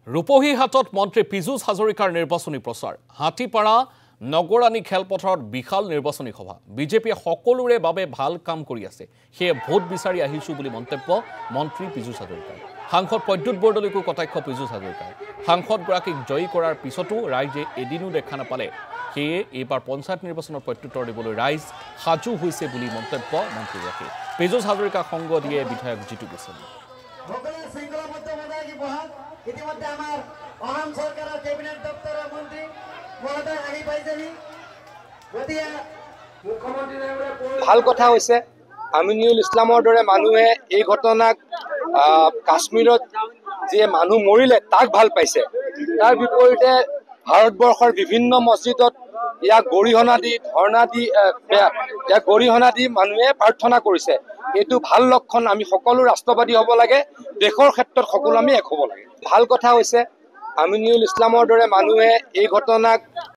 ৰূপহী হাটত মন্ত্ৰী পীযুষ হাজৰিকাৰ নিৰ্বাচনী প্ৰচাৰ হাতীপাৰা নগৰানী খেলপথাৰত বিশাল নিৰ্বাচনী সভা বিজেপিয়ে সকলোৰে বাবে ভাল কাম কৰি আছে সেয়ে ভোট বিচাৰি আহিছো বুলি মন্তব্য মন্ত্ৰী পীযুষ হাজৰিকাৰ সাংসদ প্ৰদ্যুৎ বৰদলৈকো কটাক্ষ পীযুষ হাজৰিকাৰ সাংসদগৰাকীক জয়ী কৰাৰ পিছতো ৰাইজে এদিনো দেখা নাপালে সেয়ে এইবাৰ পঞ্চায়ত নিৰ্বাচনৰ প্ৰত্যুত্তৰ দিবলৈ ৰাইজ সাজু হৈছে বুলি মন্তব্য মন্ত্ৰীগৰাকী পীযুষ হাজৰিকাক সংগ দিয়ে বিধায়ক জিতু গোস্বামী ইতিমধ্যে আমার অসম সরকারের ক্যাবিনেট দপ্তরের মন্ত্রী মহোদয় আহি পাইছেহি গতিকে ভাল কথা হৈছে আমিনুল ইছলামৰ দৰে মানুহে এই ঘটনাক কাশ্মীৰত যে মানুহ মৰিলে তাক ভাল পাইছে তাৰ বিপৰীতে ভাৰতবৰ্ষৰ বিভিন্ন মছজিদত ইয়াক গৰিহণা দি ধৰ্ণা দি ইয়াক গৰিহণা দি মানুহে প্ৰাৰ্থনা কৰিছে এইটো ভাল লক্ষণ আমি সকলো ৰাষ্ট্ৰবাদী হ'ব লাগে দেশৰ ক্ষেত্ৰত সকলো আমি এক হ'ব লাগে ভাল কথা হৈছে আমিনুল ইছলামৰ দৰে মানুহে এই ঘটনাক